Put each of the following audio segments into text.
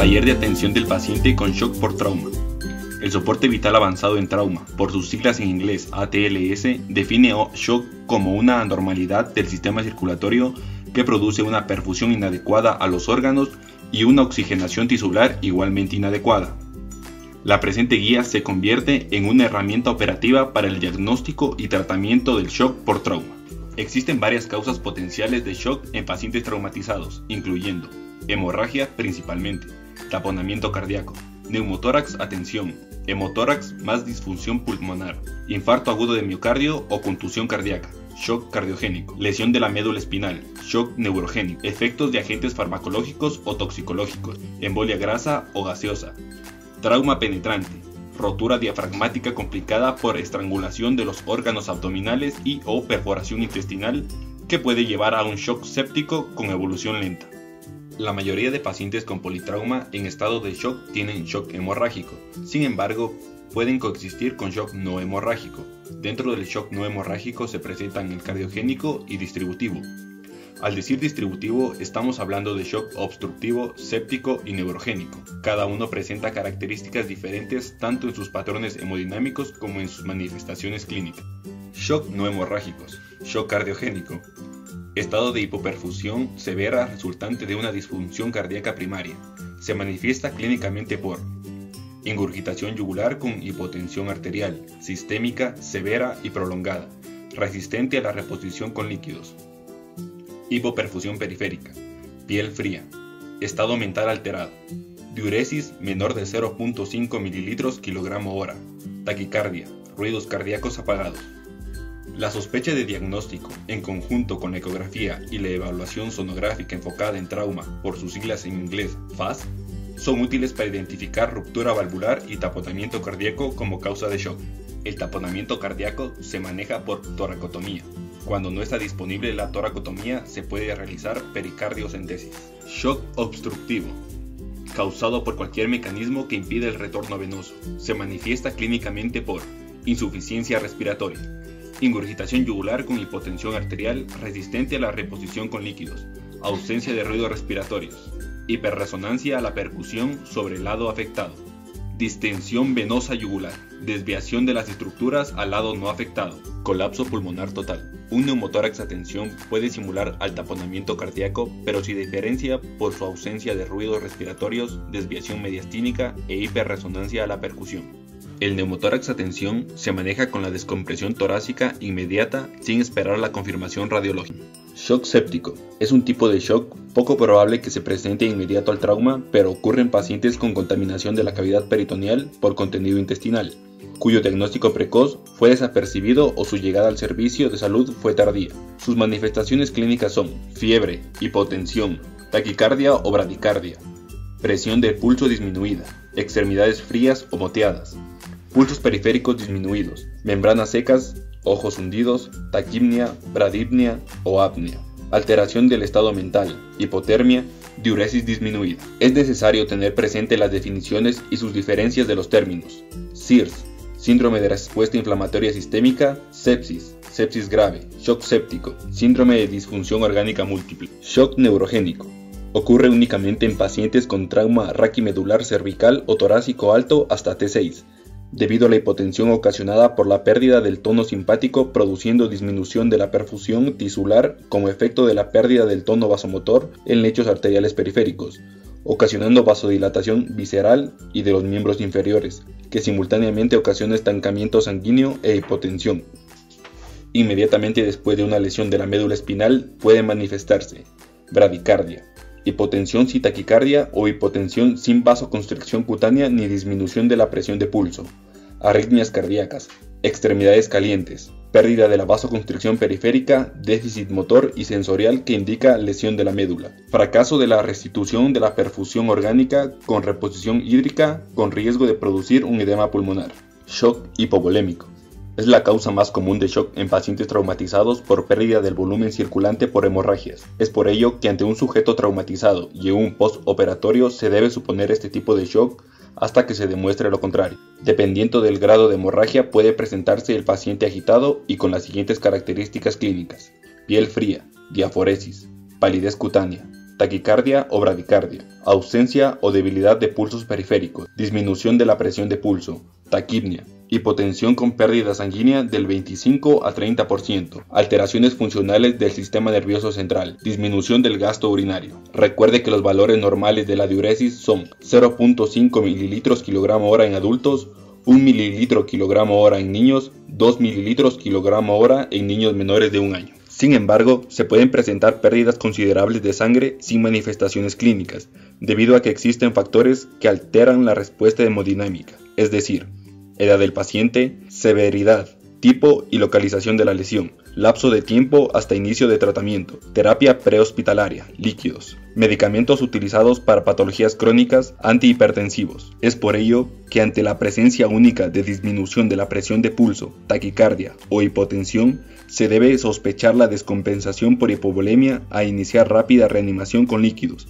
Taller de atención del paciente con shock por trauma. El soporte vital avanzado en trauma, por sus siglas en inglés ATLS, define shock como una anormalidad del sistema circulatorio que produce una perfusión inadecuada a los órganos y una oxigenación tisular igualmente inadecuada. La presente guía se convierte en una herramienta operativa para el diagnóstico y tratamiento del shock por trauma. Existen varias causas potenciales de shock en pacientes traumatizados, incluyendo hemorragia principalmente, taponamiento cardíaco, neumotórax atención, hemotórax más disfunción pulmonar, infarto agudo de miocardio o contusión cardíaca, shock cardiogénico, lesión de la médula espinal, shock neurogénico, efectos de agentes farmacológicos o toxicológicos, embolia grasa o gaseosa, trauma penetrante, rotura diafragmática complicada por estrangulación de los órganos abdominales y o perforación intestinal que puede llevar a un shock séptico con evolución lenta. La mayoría de pacientes con politrauma en estado de shock tienen shock hemorrágico, sin embargo, pueden coexistir con shock no hemorrágico. Dentro del shock no hemorrágico se presentan el cardiogénico y distributivo. Al decir distributivo, estamos hablando de shock obstructivo, séptico y neurogénico. Cada uno presenta características diferentes tanto en sus patrones hemodinámicos como en sus manifestaciones clínicas. Shock no hemorrágicos. Shock cardiogénico. Estado de hipoperfusión severa resultante de una disfunción cardíaca primaria. Se manifiesta clínicamente por ingurgitación yugular con hipotensión arterial, sistémica, severa y prolongada, resistente a la reposición con líquidos. Hipoperfusión periférica, piel fría, estado mental alterado, diuresis menor de 0.5 ml kg/h, taquicardia, ruidos cardíacos apagados. La sospecha de diagnóstico, en conjunto con la ecografía y la evaluación sonográfica enfocada en trauma, por sus siglas en inglés FAST, son útiles para identificar ruptura valvular y taponamiento cardíaco como causa de shock. El taponamiento cardíaco se maneja por toracotomía. Cuando no está disponible la toracotomía, se puede realizar pericardiocentesis. Shock obstructivo, causado por cualquier mecanismo que impide el retorno venoso. Se manifiesta clínicamente por insuficiencia respiratoria, ingurgitación yugular con hipotensión arterial resistente a la reposición con líquidos, ausencia de ruidos respiratorios, hiperresonancia a la percusión sobre el lado afectado, distensión venosa yugular, desviación de las estructuras al lado no afectado, colapso pulmonar total. Un neumotórax atención puede simular al taponamiento cardíaco, pero se diferencia por su ausencia de ruidos respiratorios, desviación mediastínica e hiperresonancia a la percusión. El neumotórax atención se maneja con la descompresión torácica inmediata sin esperar la confirmación radiológica. Shock séptico. Es un tipo de shock poco probable que se presente inmediato al trauma, pero ocurre en pacientes con contaminación de la cavidad peritoneal por contenido intestinal, cuyo diagnóstico precoz fue desapercibido o su llegada al servicio de salud fue tardía. Sus manifestaciones clínicas son fiebre, hipotensión, taquicardia o bradicardia, presión del pulso disminuida, extremidades frías o moteadas, pulsos periféricos disminuidos, membranas secas, ojos hundidos, taquipnea, bradipnea o apnea, alteración del estado mental, hipotermia, diuresis disminuida. Es necesario tener presente las definiciones y sus diferencias de los términos. SIRS, síndrome de respuesta inflamatoria sistémica, sepsis, sepsis grave, shock séptico, síndrome de disfunción orgánica múltiple. Shock neurogénico. Ocurre únicamente en pacientes con trauma raquimedular cervical o torácico alto hasta T6, debido a la hipotensión ocasionada por la pérdida del tono simpático produciendo disminución de la perfusión tisular como efecto de la pérdida del tono vasomotor en lechos arteriales periféricos, ocasionando vasodilatación visceral y de los miembros inferiores, que simultáneamente ocasiona estancamiento sanguíneo e hipotensión. Inmediatamente después de una lesión de la médula espinal puede manifestarse bradicardia, hipotensión sin taquicardia o hipotensión sin vasoconstricción cutánea ni disminución de la presión de pulso, arritmias cardíacas, extremidades calientes, pérdida de la vasoconstricción periférica, déficit motor y sensorial que indica lesión de la médula, fracaso de la restitución de la perfusión orgánica con reposición hídrica con riesgo de producir un edema pulmonar. Shock hipovolémico. Es la causa más común de shock en pacientes traumatizados por pérdida del volumen circulante por hemorragias. Es por ello que ante un sujeto traumatizado y un postoperatorio se debe suponer este tipo de shock hasta que se demuestre lo contrario. Dependiendo del grado de hemorragia puede presentarse el paciente agitado y con las siguientes características clínicas: piel fría, diaforesis, palidez cutánea, taquicardia o bradicardia, ausencia o debilidad de pulsos periféricos, disminución de la presión de pulso, taquipnia, hipotensión con pérdida sanguínea del 25 a 30%, alteraciones funcionales del sistema nervioso central, disminución del gasto urinario. Recuerde que los valores normales de la diuresis son 0.5 ml/kg/hora en adultos, 1 ml/kg/hora en niños, 2 ml/kg/hora en niños menores de 1 año. Sin embargo, se pueden presentar pérdidas considerables de sangre sin manifestaciones clínicas, debido a que existen factores que alteran la respuesta hemodinámica, es decir, edad del paciente, severidad, tipo y localización de la lesión, lapso de tiempo hasta inicio de tratamiento, terapia prehospitalaria, líquidos, medicamentos utilizados para patologías crónicas, antihipertensivos. Es por ello que ante la presencia única de disminución de la presión de pulso, taquicardia o hipotensión, se debe sospechar la descompensación por hipovolemia a iniciar rápida reanimación con líquidos.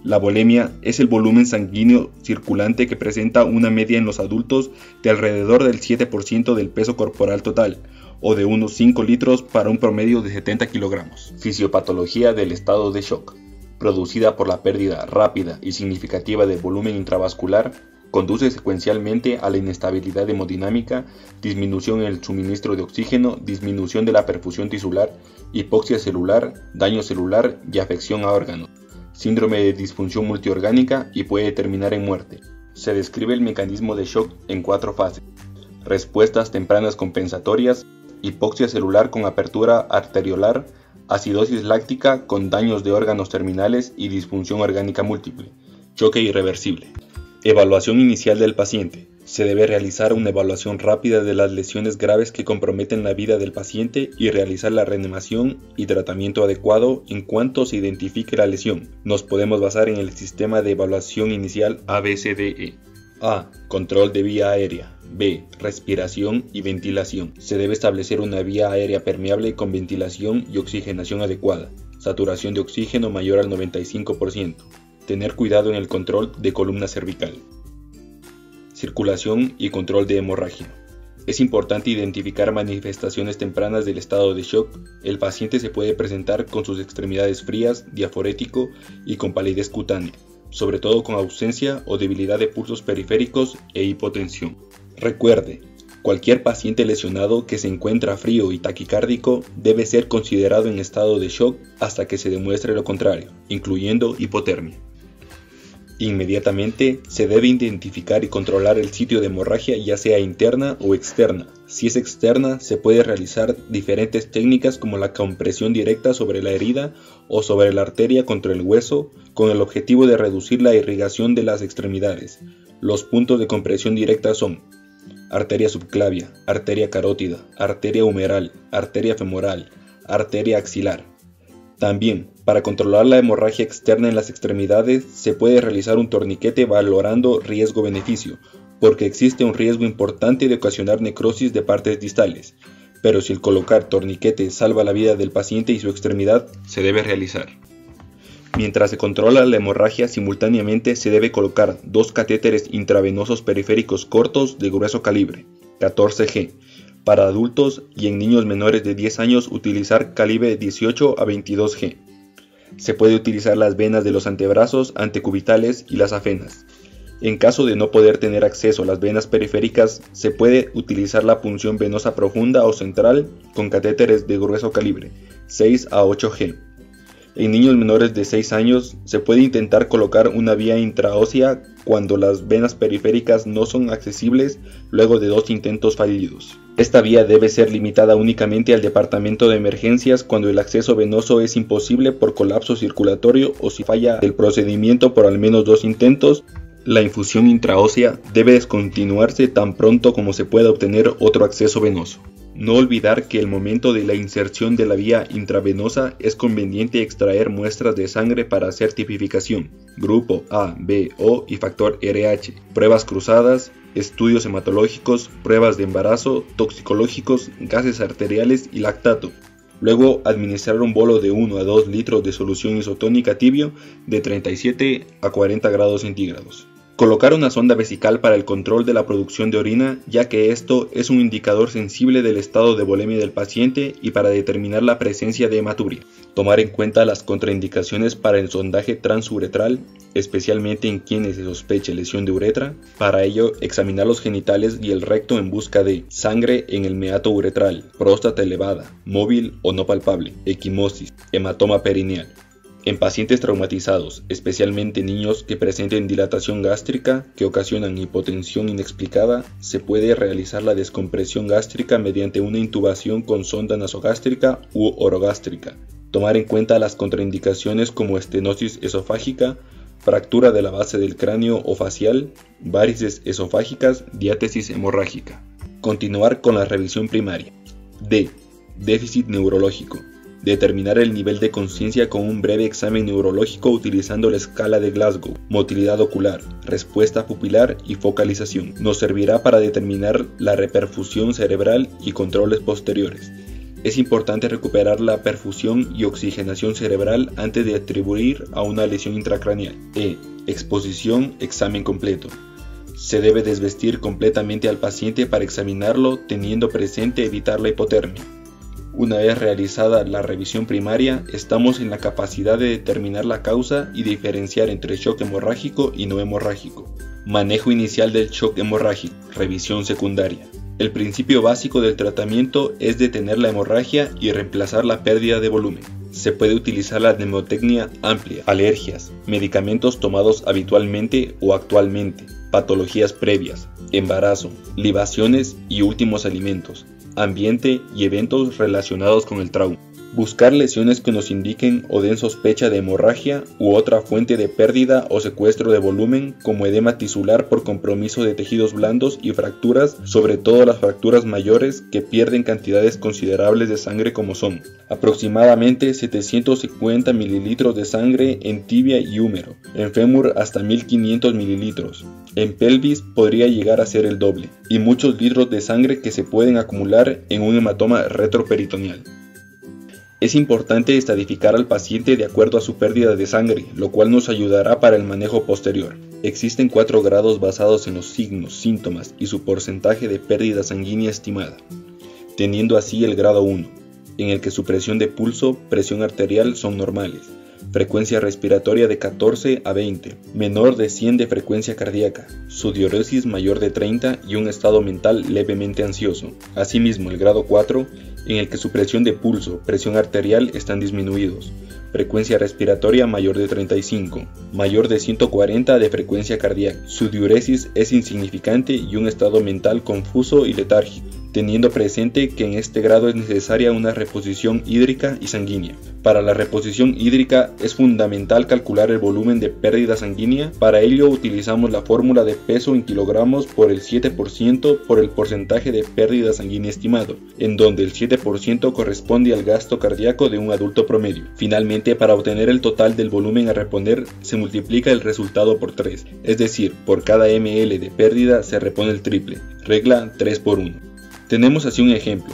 La volemia es el volumen sanguíneo circulante que presenta una media en los adultos de alrededor del 7% del peso corporal total, o de unos 5 litros para un promedio de 70 kilogramos. Fisiopatología del estado de shock, producida por la pérdida rápida y significativa de volumen intravascular, conduce secuencialmente a la inestabilidad hemodinámica, disminución en el suministro de oxígeno, disminución de la perfusión tisular, hipoxia celular, daño celular y afección a órganos, síndrome de disfunción multiorgánica y puede terminar en muerte. Se describe el mecanismo de shock en 4 fases: respuestas tempranas compensatorias, hipoxia celular con apertura arteriolar, acidosis láctica con daños de órganos terminales y disfunción orgánica múltiple, choque irreversible. Evaluación inicial del paciente. Se debe realizar una evaluación rápida de las lesiones graves que comprometen la vida del paciente y realizar la reanimación y tratamiento adecuado en cuanto se identifique la lesión. Nos podemos basar en el sistema de evaluación inicial ABCDE. A. Control de vía aérea. B. Respiración y ventilación. Se debe establecer una vía aérea permeable con ventilación y oxigenación adecuada. Saturación de oxígeno mayor al 95%. Tener cuidado en el control de columna cervical. Circulación y control de hemorragia. Es importante identificar manifestaciones tempranas del estado de shock. El paciente se puede presentar con sus extremidades frías, diaforético y con palidez cutánea, sobre todo con ausencia o debilidad de pulsos periféricos e hipotensión. Recuerde, cualquier paciente lesionado que se encuentra frío y taquicárdico debe ser considerado en estado de shock hasta que se demuestre lo contrario, incluyendo hipotermia. Inmediatamente se debe identificar y controlar el sitio de hemorragia, ya sea interna o externa. Si es externa, se puede realizar diferentes técnicas como la compresión directa sobre la herida o sobre la arteria contra el hueso, con el objetivo de reducir la irrigación de las extremidades. Los puntos de compresión directa son arteria subclavia, arteria carótida, arteria humeral, arteria femoral, arteria axilar. También, para controlar la hemorragia externa en las extremidades, se puede realizar un torniquete valorando riesgo-beneficio, porque existe un riesgo importante de ocasionar necrosis de partes distales, pero si el colocar torniquete salva la vida del paciente y su extremidad, se debe realizar. Mientras se controla la hemorragia, simultáneamente se debe colocar 2 catéteres intravenosos periféricos cortos de grueso calibre, 14G, para adultos, y en niños menores de 10 años utilizar calibre 18 a 22G. Se puede utilizar las venas de los antebrazos, antecubitales y las afenas. En caso de no poder tener acceso a las venas periféricas, se puede utilizar la punción venosa profunda o central con catéteres de grueso calibre, 6 a 8G. En niños menores de 6 años se puede intentar colocar una vía intraósea cuando las venas periféricas no son accesibles luego de 2 intentos fallidos. Esta vía debe ser limitada únicamente al departamento de emergencias cuando el acceso venoso es imposible por colapso circulatorio o si falla el procedimiento por al menos 2 intentos. La infusión intraósea debe descontinuarse tan pronto como se pueda obtener otro acceso venoso. No olvidar que al momento de la inserción de la vía intravenosa es conveniente extraer muestras de sangre para hacer tipificación, grupo A, B, O y factor RH, pruebas cruzadas, estudios hematológicos, pruebas de embarazo, toxicológicos, gases arteriales y lactato. Luego administrar un bolo de 1 a 2 litros de solución isotónica tibio de 37 a 40 grados centígrados. Colocar una sonda vesical para el control de la producción de orina, ya que esto es un indicador sensible del estado de volemia del paciente y para determinar la presencia de hematuria. Tomar en cuenta las contraindicaciones para el sondaje transuretral, especialmente en quienes se sospeche lesión de uretra. Para ello, examinar los genitales y el recto en busca de sangre en el meato uretral, próstata elevada, móvil o no palpable, equimosis, hematoma perineal. En pacientes traumatizados, especialmente niños que presenten dilatación gástrica que ocasionan hipotensión inexplicada, se puede realizar la descompresión gástrica mediante una intubación con sonda nasogástrica u orogástrica. Tomar en cuenta las contraindicaciones como estenosis esofágica, fractura de la base del cráneo o facial, varices esofágicas, diátesis hemorrágica. Continuar con la revisión primaria. D. Déficit neurológico. Determinar el nivel de conciencia con un breve examen neurológico utilizando la escala de Glasgow, motilidad ocular, respuesta pupilar y focalización. Nos servirá para determinar la reperfusión cerebral y controles posteriores. Es importante recuperar la perfusión y oxigenación cerebral antes de atribuir a una lesión intracraneal. Exposición, examen completo. Se debe desvestir completamente al paciente para examinarlo, teniendo presente evitar la hipotermia. Una vez realizada la revisión primaria, estamos en la capacidad de determinar la causa y diferenciar entre shock hemorrágico y no hemorrágico. Manejo inicial del shock hemorrágico, revisión secundaria. El principio básico del tratamiento es detener la hemorragia y reemplazar la pérdida de volumen. Se puede utilizar la mnemotecnia amplia, alergias, medicamentos tomados habitualmente o actualmente, patologías previas, embarazo, libaciones y últimos alimentos, ambiente y eventos relacionados con el trauma. Buscar lesiones que nos indiquen o den sospecha de hemorragia u otra fuente de pérdida o secuestro de volumen como edema tisular por compromiso de tejidos blandos y fracturas, sobre todo las fracturas mayores que pierden cantidades considerables de sangre como son aproximadamente 750 mililitros de sangre en tibia y húmero, en fémur hasta 1500 mililitros, en pelvis podría llegar a ser el doble, y muchos litros de sangre que se pueden acumular en un hematoma retroperitoneal. Es importante estadificar al paciente de acuerdo a su pérdida de sangre, lo cual nos ayudará para el manejo posterior. Existen 4 grados basados en los signos, síntomas y su porcentaje de pérdida sanguínea estimada, teniendo así el grado 1, en el que su presión de pulso, presión arterial son normales, frecuencia respiratoria de 14 a 20, menor de 100 de frecuencia cardíaca, su diuresis mayor de 30 y un estado mental levemente ansioso. Asimismo, el grado 4, en el que su presión de pulso, presión arterial están disminuidos, frecuencia respiratoria mayor de 35, mayor de 140 de frecuencia cardíaca, su diuresis es insignificante y un estado mental confuso y letárgico, teniendo presente que en este grado es necesaria una reposición hídrica y sanguínea. Para la reposición hídrica es fundamental calcular el volumen de pérdida sanguínea. Para ello utilizamos la fórmula de peso en kilogramos por el 7% por el porcentaje de pérdida sanguínea estimado, en donde el 7% corresponde al gasto cardíaco de un adulto promedio. Finalmente, para obtener el total del volumen a reponer, se multiplica el resultado por 3, es decir, por cada ml de pérdida se repone el triple, regla 3 por 1. Tenemos así un ejemplo.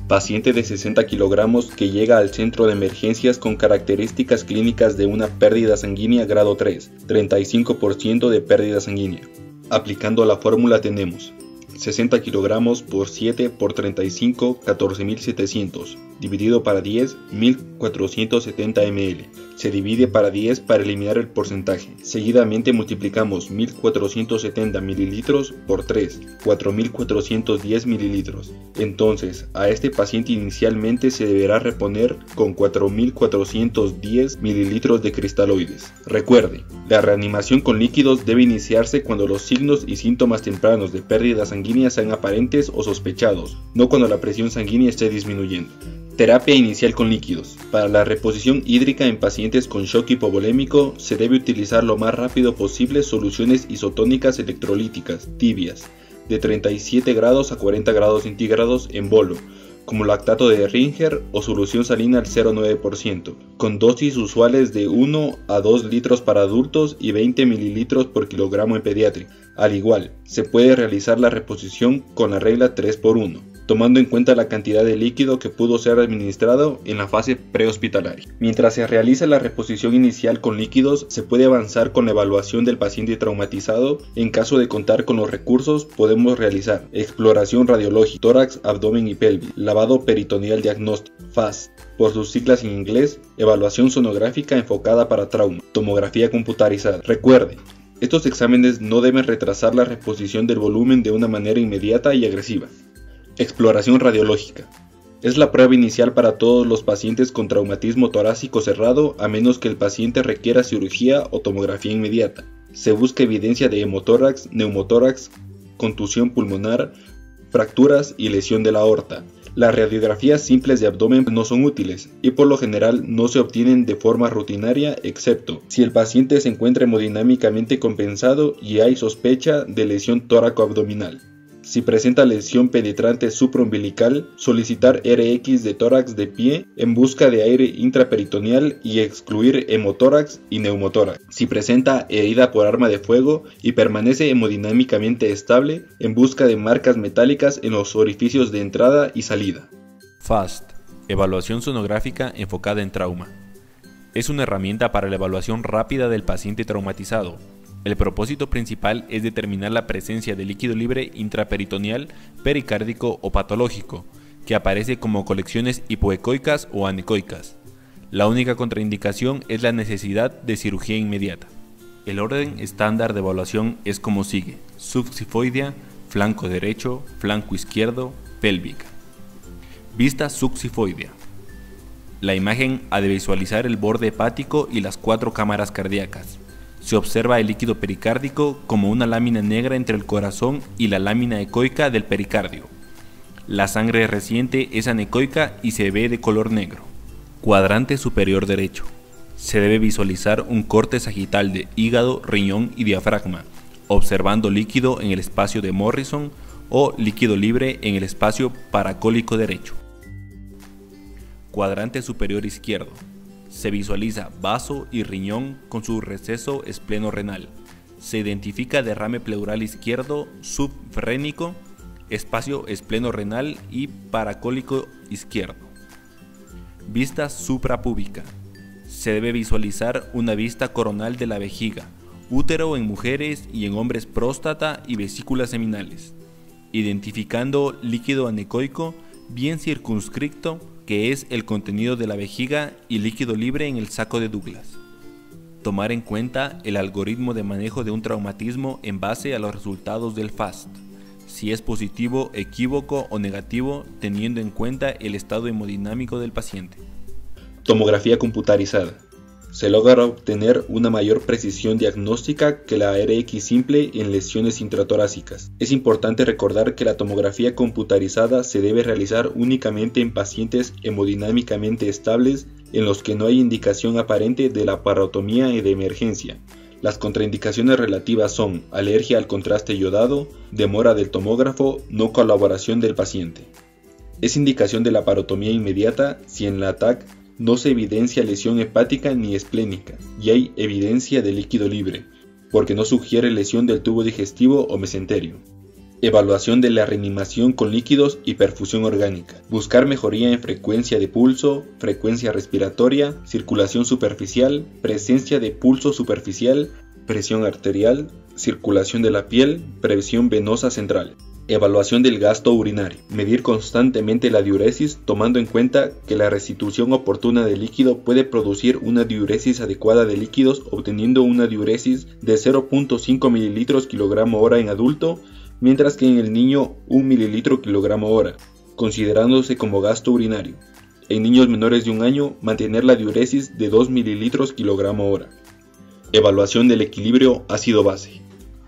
Paciente de 60 kilogramos que llega al centro de emergencias con características clínicas de una pérdida sanguínea grado 3, 35% de pérdida sanguínea. Aplicando la fórmula tenemos 60 kilogramos por 7 por 35, 14.700, dividido para 10, 1.470 ml. Se divide para 10 para eliminar el porcentaje. Seguidamente multiplicamos 1.470 mililitros por 3, 4.410 mililitros. Entonces, a este paciente inicialmente se deberá reponer con 4.410 mililitros de cristaloides. Recuerde, la reanimación con líquidos debe iniciarse cuando los signos y síntomas tempranos de pérdida sanguínea sean aparentes o sospechados, no cuando la presión sanguínea esté disminuyendo. Terapia inicial con líquidos. Para la reposición hídrica en pacientes con shock hipovolémico se debe utilizar lo más rápido posible soluciones isotónicas electrolíticas tibias de 37 grados a 40 grados centígrados en bolo, como lactato de Ringer o solución salina al 0,9%, con dosis usuales de 1 a 2 litros para adultos y 20 mililitros por kilogramo en pediátrica. Al igual, se puede realizar la reposición con la regla 3 por 1. tomando en cuenta la cantidad de líquido que pudo ser administrado en la fase prehospitalaria. Mientras se realiza la reposición inicial con líquidos, se puede avanzar con la evaluación del paciente traumatizado. En caso de contar con los recursos, podemos realizar exploración radiológica, tórax, abdomen y pelvis, lavado peritoneal diagnóstico, FAST, por sus siglas en inglés, evaluación sonográfica enfocada para trauma, tomografía computarizada. Recuerde, estos exámenes no deben retrasar la reposición del volumen de una manera inmediata y agresiva. Exploración radiológica. Es la prueba inicial para todos los pacientes con traumatismo torácico cerrado, a menos que el paciente requiera cirugía o tomografía inmediata. Se busca evidencia de hemotórax, neumotórax, contusión pulmonar, fracturas y lesión de la aorta. Las radiografías simples de abdomen no son útiles y por lo general no se obtienen de forma rutinaria, excepto si el paciente se encuentra hemodinámicamente compensado y hay sospecha de lesión tóraco-abdominal. Si presenta lesión penetrante supraumbilical, solicitar RX de tórax de pie en busca de aire intraperitoneal y excluir hemotórax y neumotórax. Si presenta herida por arma de fuego y permanece hemodinámicamente estable, en busca de marcas metálicas en los orificios de entrada y salida. FAST, evaluación sonográfica enfocada en trauma. Es una herramienta para la evaluación rápida del paciente traumatizado. El propósito principal es determinar la presencia de líquido libre intraperitoneal, pericárdico o patológico, que aparece como colecciones hipoecoicas o anecoicas. La única contraindicación es la necesidad de cirugía inmediata. El orden estándar de evaluación es como sigue: subxifoidea, flanco derecho, flanco izquierdo, pélvica. Vista subxifoidea. La imagen ha de visualizar el borde hepático y las 4 cámaras cardíacas. Se observa el líquido pericárdico como una lámina negra entre el corazón y la lámina ecoica del pericardio. La sangre reciente es anecoica y se ve de color negro. Cuadrante superior derecho. Se debe visualizar un corte sagital de hígado, riñón y diafragma, observando líquido en el espacio de Morrison o líquido libre en el espacio paracólico derecho. Cuadrante superior izquierdo. Se visualiza vaso y riñón con su receso espleno-renal. Se identifica derrame pleural izquierdo subfrénico, espacio espleno-renal y paracólico izquierdo. Vista suprapúbica. Se debe visualizar una vista coronal de la vejiga, útero en mujeres y en hombres, próstata y vesículas seminales, identificando líquido anecoico bien circunscrito, que es el contenido de la vejiga, y líquido libre en el saco de Douglas. Tomar en cuenta el algoritmo de manejo de un traumatismo en base a los resultados del FAST, si es positivo, equívoco o negativo, teniendo en cuenta el estado hemodinámico del paciente. Tomografía computarizada. Se logra obtener una mayor precisión diagnóstica que la RX simple en lesiones intratorácicas. Es importante recordar que la tomografía computarizada se debe realizar únicamente en pacientes hemodinámicamente estables en los que no hay indicación aparente de la parotomía de emergencia. Las contraindicaciones relativas son alergia al contraste yodado, demora del tomógrafo, no colaboración del paciente. Es indicación de la parotomía inmediata si en la TAC no se evidencia lesión hepática ni esplénica y hay evidencia de líquido libre, porque no sugiere lesión del tubo digestivo o mesenterio. Evaluación de la reanimación con líquidos y perfusión orgánica. Buscar mejoría en frecuencia de pulso, frecuencia respiratoria, circulación superficial, presencia de pulso superficial, presión arterial, circulación de la piel, presión venosa central. Evaluación del gasto urinario. Medir constantemente la diuresis, tomando en cuenta que la restitución oportuna de líquido puede producir una diuresis adecuada de líquidos, obteniendo una diuresis de 0.5 ml/kg/hora en adulto, mientras que en el niño 1 ml/kg/hora, considerándose como gasto urinario. En niños menores de 1 año, mantener la diuresis de 2 ml/kg/hora. Evaluación del equilibrio ácido-base.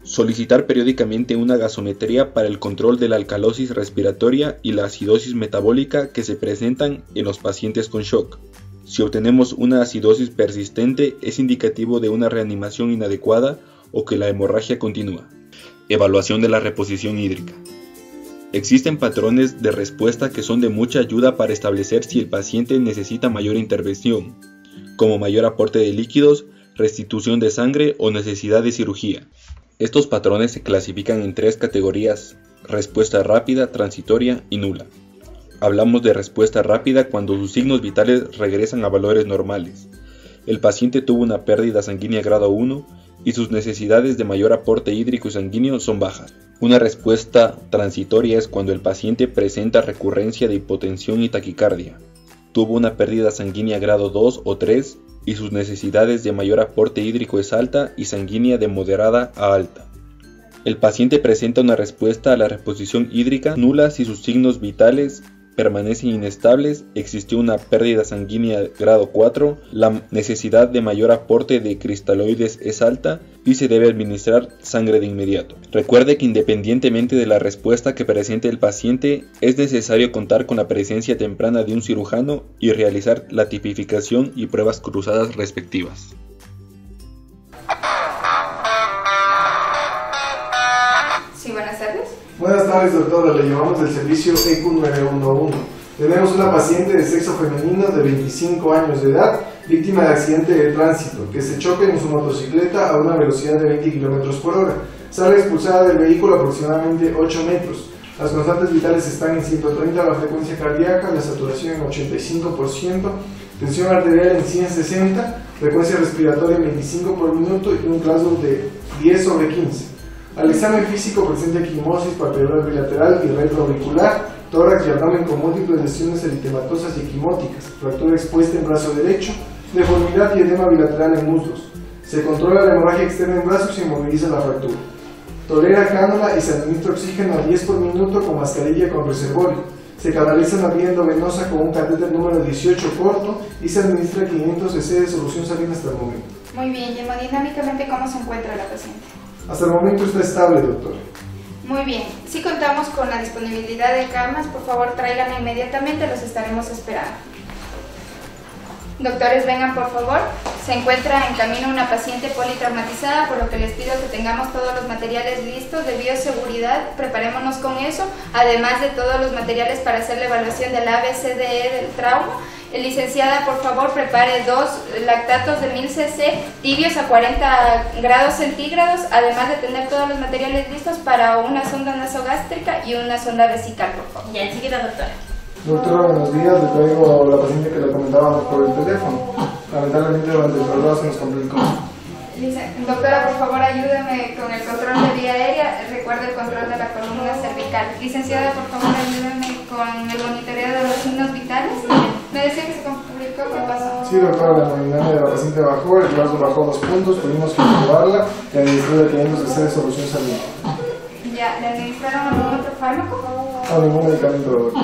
Solicitar periódicamente una gasometría para el control de la alcalosis respiratoria y la acidosis metabólica que se presentan en los pacientes con shock. Si obtenemos una acidosis persistente, es indicativo de una reanimación inadecuada o que la hemorragia continúa. Evaluación de la reposición hídrica. Existen patrones de respuesta que son de mucha ayuda para establecer si el paciente necesita mayor intervención, como mayor aporte de líquidos, restitución de sangre o necesidad de cirugía. Estos patrones se clasifican en 3 categorías: respuesta rápida, transitoria y nula. Hablamos de respuesta rápida cuando sus signos vitales regresan a valores normales. El paciente tuvo una pérdida sanguínea grado 1 y sus necesidades de mayor aporte hídrico y sanguíneo son bajas. Una respuesta transitoria es cuando el paciente presenta recurrencia de hipotensión y taquicardia. Tuvo una pérdida sanguínea grado 2 o 3 y sus necesidades de mayor aporte hídrico es alta y sanguínea de moderada a alta. El paciente presenta una respuesta a la reposición hídrica nula si sus signos vitales permanecen inestables, existió una pérdida sanguínea grado 4, la necesidad de mayor aporte de cristaloides es alta y se debe administrar sangre de inmediato. Recuerde que independientemente de la respuesta que presente el paciente, es necesario contar con la presencia temprana de un cirujano y realizar la tipificación y pruebas cruzadas respectivas. Sí, buenas tardes. Buenas tardes, doctora. Le llamamos del servicio EQ 911. Tenemos una paciente de sexo femenino de 25 años de edad, víctima de accidente de tránsito, que se choca en su motocicleta a una velocidad de 20 km por hora. Sale expulsada del vehículo aproximadamente 8 metros. Las constantes vitales están en 130, la frecuencia cardíaca, la saturación en 85%, tensión arterial en 160, frecuencia respiratoria en 25 por minuto y un Glasgow de 10/15. Al examen físico presenta equimosis palpebral bilateral y retroauricular, tórax y abdomen con múltiples lesiones eritematosas y equimóticas, fractura expuesta en brazo derecho, deformidad y edema bilateral en muslos. Se controla la hemorragia externa en brazos y inmoviliza la fractura. Tolera cánula y se administra oxígeno a 10 por minuto con mascarilla con reservorio. Se canaliza una vía endovenosa con un catéter número 18 corto y se administra 500 cc de solución salina hasta el momento. Muy bien, y hemodinámicamente, ¿cómo se encuentra la paciente? Hasta el momento está estable, doctor. Muy bien, si contamos con la disponibilidad de camas, por favor tráiganla inmediatamente, los estaremos esperando. Doctores, vengan por favor. Se encuentra en camino una paciente politraumatizada, por lo que les pido que tengamos todos los materiales listos de bioseguridad, preparémonos con eso, además de todos los materiales para hacer la evaluación del ABCDE del trauma. Licenciada, por favor, prepare 2 lactatos de 1000 cc tibios a 40 grados centígrados, además de tener todos los materiales listos para una sonda nasogástrica y una sonda vesical, por favor. Ya, enseguida, doctora. Doctora, buenos días. Le traigo la paciente que le comentábamos por el teléfono. Lamentablemente durante el traslado se nos complicó. Doctora, por favor, ayúdeme con el control de vía aérea. Recuerde el control de la columna cervical. Licenciada, por favor, ayúdeme con el monitoreo de los signos vitales. Me decía que se complicó, ¿qué pasó? Sí, doctora, la hemodinamia de la paciente bajó, el Glasgow bajó 2 puntos, tuvimos que intubarla y administrarle 500 cc de solución salina. Ya, ¿le administraron algún otro fármaco? No, ningún medicamento, doctor.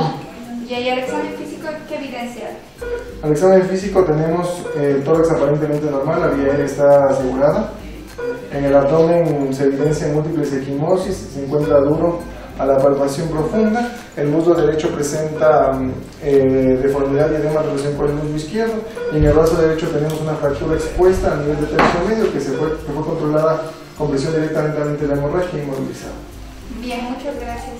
¿Y el examen físico qué evidencia? Al examen físico tenemos el tórax aparentemente normal, la vía aérea está asegurada. En el abdomen se evidencian múltiples equimosis, se encuentra duro a la palpación profunda. El muslo derecho presenta deformidad y edema en relación con el muslo izquierdo. Y en el brazo derecho tenemos una fractura expuesta a nivel de tercio medio que fue controlada con presión directamente de la hemorragia e inmovilizada. Bien, muchas gracias.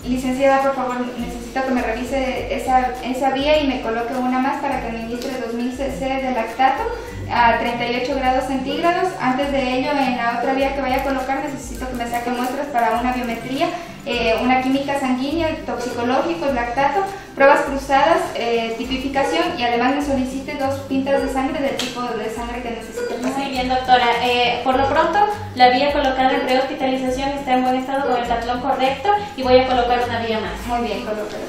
Licenciada, por favor, necesito que me revise esa vía y me coloque una más para que administre 2000 cc de lactato a 38 grados centígrados. Antes de ello, en la otra vía que vaya a colocar, necesito que me saque muestras para una biometría, una química sanguínea, toxicológicos, lactato, pruebas cruzadas, tipificación y además me solicite 2 pintas de sangre del tipo de sangre que necesite el paciente. Muy bien, doctora. Por lo pronto, la vía colocada en prehospitalización está en buen estado con el tablón correcto y voy a colocar una vía más. Muy bien, colócalo.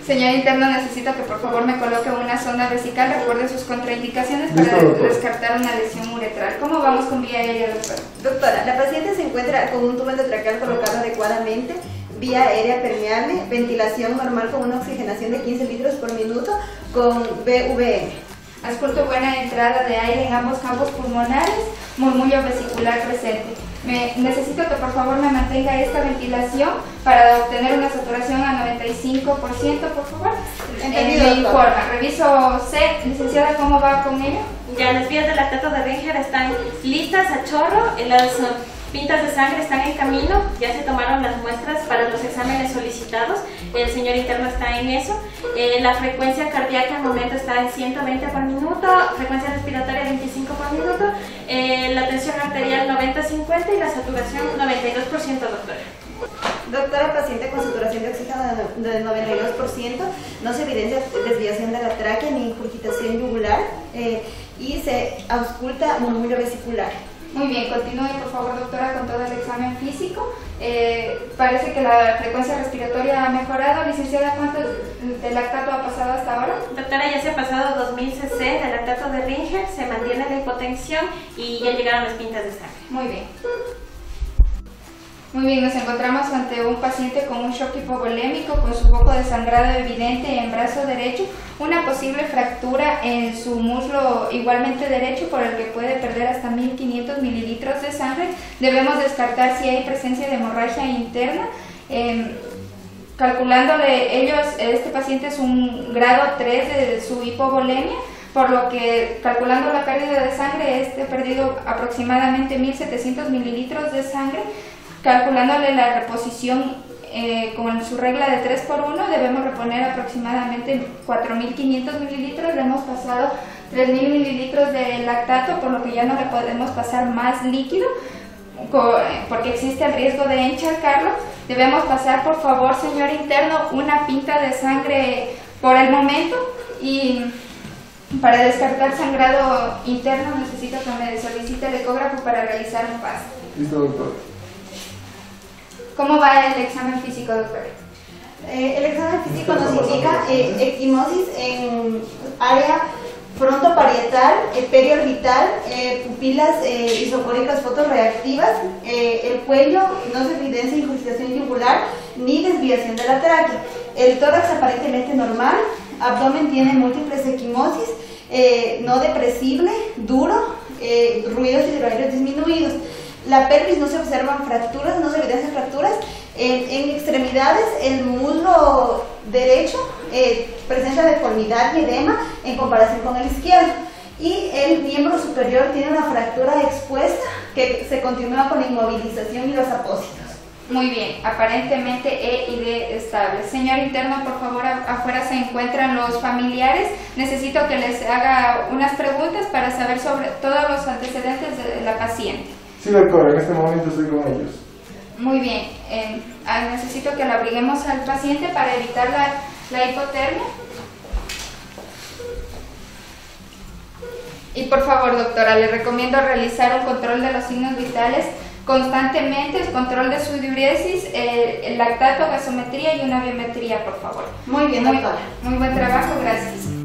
Señor interno, necesito que por favor me coloque una sonda vesical. Recuerde sus contraindicaciones para descartar una lesión uretral. ¿Cómo vamos con vía aérea, doctora? Doctora, la paciente se encuentra con un tubo endotraqueal colocado adecuadamente, vía aérea permeable, ventilación normal con una oxigenación de 15 litros por minuto con BVM. Ausculto buena entrada de aire en ambos campos pulmonares, murmullo vesicular presente. Necesito que por favor me mantenga esta ventilación para obtener una saturación a 95%, por favor. Entendido, me informa. Reviso C. Licenciada, ¿cómo va con ella? Ya, las vías de lactato de Ringer están listas a chorro, las pintas de sangre están en camino, ya se tomaron las muestras para los exámenes solicitados, el señor interno está en eso. La frecuencia cardíaca al momento está en 120 por minuto, frecuencia respiratoria 25 por minuto, la tensión arterial 90-50 y la saturación 92%, doctora. Doctora, paciente con saturación de oxígeno del 92%, no se evidencia desviación de la tráquea ni ingurgitación yugular y se ausculta murmullo vesicular. Muy bien, continúe por favor, doctora, con todo el examen físico. Parece que la frecuencia respiratoria ha mejorado. Licenciada, ¿cuánto de lactato ha pasado hasta ahora? Doctora, ya se ha pasado 2000 cc de lactato de Ringer, se mantiene la hipotensión y ya llegaron las pintas de sangre. Muy bien. Muy bien, nos encontramos ante un paciente con un shock hipovolémico, con su foco de sangrado evidente en brazo derecho, una posible fractura en su muslo igualmente derecho por el que puede perder hasta 1500 mililitros de sangre. Debemos descartar si hay presencia de hemorragia interna. Calculándole ellos, este paciente es un grado 3 de su hipovolemia, por lo que calculando la pérdida de sangre, ha perdido aproximadamente 1700 mililitros de sangre. Calculándole la reposición con su regla de 3 por 1, debemos reponer aproximadamente 4.500 mililitros. Le hemos pasado 3.000 mililitros de lactato, por lo que ya no le podemos pasar más líquido, porque existe el riesgo de encharcarlo. Debemos pasar, por favor, señor interno, una pinta de sangre por el momento, y para descartar sangrado interno necesito que me solicite el ecógrafo para realizar un PAS. Listo, doctor. ¿Cómo va el examen físico, doctor? El examen físico nos indica equimosis en área frontoparietal, periorbital, pupilas isocóricas fotorreactivas, el cuello no se evidencia ingurgitación yugular ni desviación de la tráquea, el tórax aparentemente normal, abdomen tiene múltiples equimosis, no depresible, duro, ruidos hidroaéreos disminuidos. La pelvis no se observan fracturas, no se evidencian fracturas. En extremidades, el muslo derecho presenta deformidad y edema en comparación con el izquierdo. Y el miembro superior tiene una fractura expuesta que se continúa con la inmovilización y los apósitos. Muy bien, aparentemente E y D estables. Señor interno, por favor, afuera se encuentran los familiares. Necesito que les haga unas preguntas para saber sobre todos los antecedentes de la paciente. Sí, doctor, en este momento estoy con ellos. Muy bien, necesito que lo abriguemos al paciente para evitar la hipotermia. Y por favor, doctora, le recomiendo realizar un control de los signos vitales constantemente, el control de su diuresis, el lactato, gasometría y una biometría, por favor. Muy bien, doctora. Muy buen trabajo, gracias.